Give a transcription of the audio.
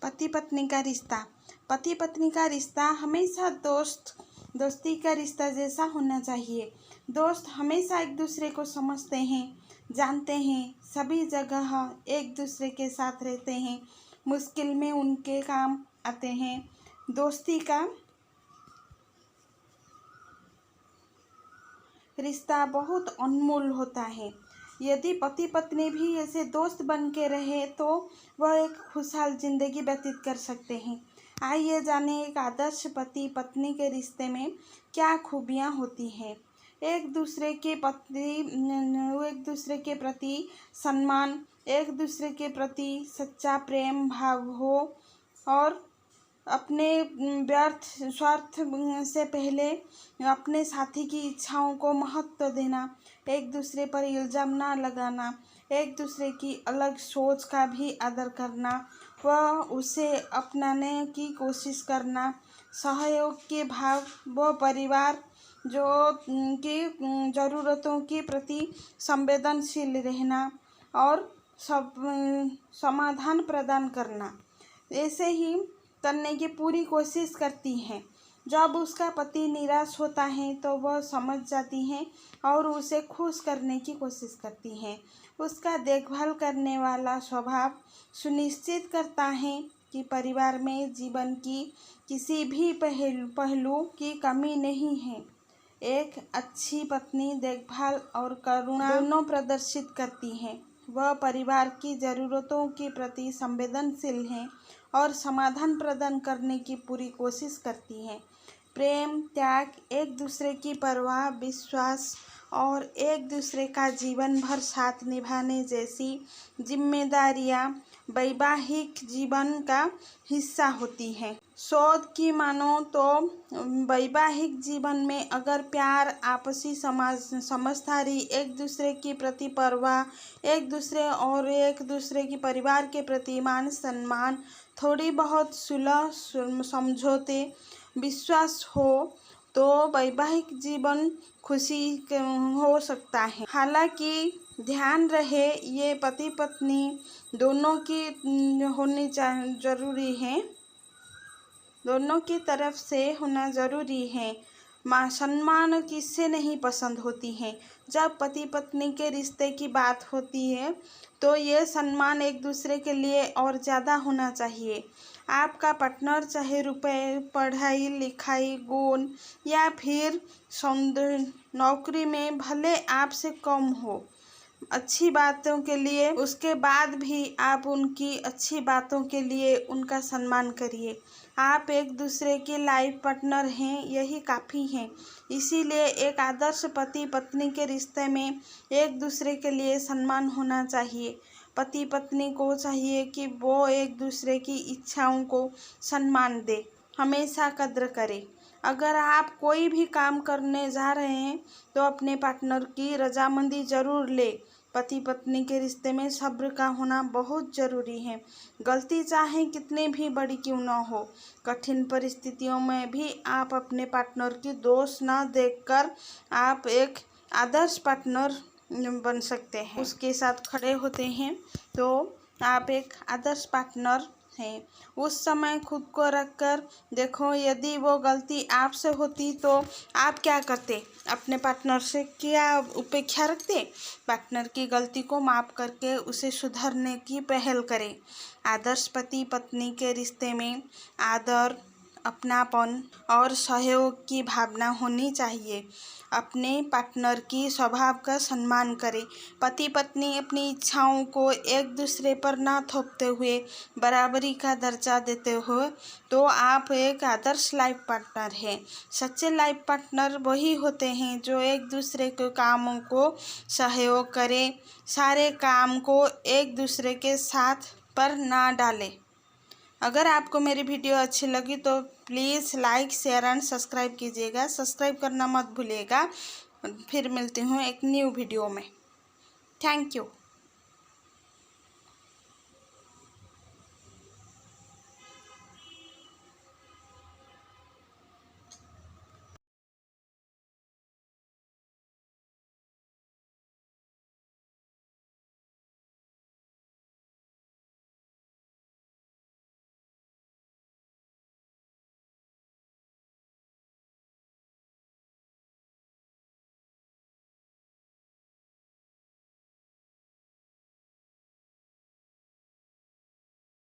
पति पत्नी का रिश्ता। पति पत्नी का रिश्ता हमेशा दोस्ती का रिश्ता जैसा होना चाहिए। दोस्त हमेशा एक दूसरे को समझते हैं, जानते हैं, सभी जगह एक दूसरे के साथ रहते हैं, मुश्किल में उनके काम आते हैं। दोस्ती का रिश्ता बहुत अनमोल होता है। यदि पति पत्नी भी ऐसे दोस्त बन के रहे तो वह एक खुशहाल जिंदगी व्यतीत कर सकते हैं। आइए जाने एक आदर्श पति पत्नी के रिश्ते में क्या खूबियाँ होती हैं। एक दूसरे के प्रति सम्मान, एक दूसरे के प्रति सच्चा प्रेम भाव हो और अपने व्यर्थ स्वार्थ से पहले अपने साथी की इच्छाओं को महत्व देना, एक दूसरे पर इल्ज़ाम ना लगाना, एक दूसरे की अलग सोच का भी आदर करना, वह उसे अपनाने की कोशिश करना, सहयोग के भाव व परिवार की ज़रूरतों के प्रति संवेदनशील रहना और समाधान प्रदान करना, ऐसे ही करने की पूरी कोशिश करती हैं। जब उसका पति निराश होता है तो वह समझ जाती हैं और उसे खुश करने की कोशिश करती हैं। उसका देखभाल करने वाला स्वभाव सुनिश्चित करता है कि परिवार में जीवन की किसी भी पहलू की कमी नहीं है। एक अच्छी पत्नी देखभाल और करुणा दोनों प्रदर्शित करती है। वह परिवार की ज़रूरतों के प्रति संवेदनशील है और समाधान प्रदान करने की पूरी कोशिश करती है। प्रेम, त्याग, एक दूसरे की परवाह, विश्वास और एक दूसरे का जीवन भर साथ निभाने जैसी जिम्मेदारियां वैवाहिक जीवन का हिस्सा होती हैं। शोध की मानो तो वैवाहिक जीवन में अगर प्यार, आपसी समझदारी, एक दूसरे की प्रति परवाह, एक दूसरे की परिवार के प्रति मान सम्मान, थोड़ी बहुत सुलह समझौते, विश्वास हो तो वैवाहिक जीवन खुशी हो सकता है। हालांकि ध्यान रहे ये पति पत्नी दोनों की होनी जरूरी है, दोनों की तरफ से होना ज़रूरी है। सम्मान किससे नहीं पसंद होती है। जब पति पत्नी के रिश्ते की बात होती है तो ये सम्मान एक दूसरे के लिए और ज़्यादा होना चाहिए। आपका पार्टनर चाहे रुपए, पढ़ाई लिखाई, गुण या फिर नौकरी में भले आपसे कम हो, अच्छी बातों के लिए उसके बाद भी आप उनकी अच्छी बातों के लिए उनका सम्मान करिए। आप एक दूसरे के लाइफ पार्टनर हैं, यही काफ़ी हैं। इसीलिए एक आदर्श पति पत्नी के रिश्ते में एक दूसरे के लिए सम्मान होना चाहिए। पति पत्नी को चाहिए कि वो एक दूसरे की इच्छाओं को सम्मान दे, हमेशा कद्र करे। अगर आप कोई भी काम करने जा रहे हैं तो अपने पार्टनर की रजामंदी ज़रूर ले। पति पत्नी के रिश्ते में सब्र का होना बहुत ज़रूरी है। गलती चाहे कितनी भी बड़ी क्यों न हो, कठिन परिस्थितियों में भी आप अपने पार्टनर की दोष न देखकर आप एक आदर्श पार्टनर बन सकते हैं, उसके साथ खड़े होते हैं तो आप एक आदर्श पार्टनर हैं। उस समय खुद को रखकर देखो, यदि वो गलती आपसे होती तो आप क्या करते? अपने पार्टनर से क्या उपेक्षा रखते? पार्टनर की गलती को माफ़ करके उसे सुधारने की पहल करें। आदर्श पति पत्नी के रिश्ते में आदर, अपनापन और सहयोग की भावना होनी चाहिए। अपने पार्टनर की स्वभाव का सम्मान करें। पति पत्नी अपनी इच्छाओं को एक दूसरे पर ना थोपते हुए बराबरी का दर्जा देते हुए तो आप एक आदर्श लाइफ पार्टनर हैं। सच्चे लाइफ पार्टनर वही होते हैं जो एक दूसरे के कामों को सहयोग करें, सारे काम को एक दूसरे के साथ पर ना डालें। अगर आपको मेरी वीडियो अच्छी लगी तो please like, share and subscribe कीजिएगा। सब्सक्राइब करना मत भूलिएगा। फिर मिलती हूँ एक न्यू वीडियो में। Thank you.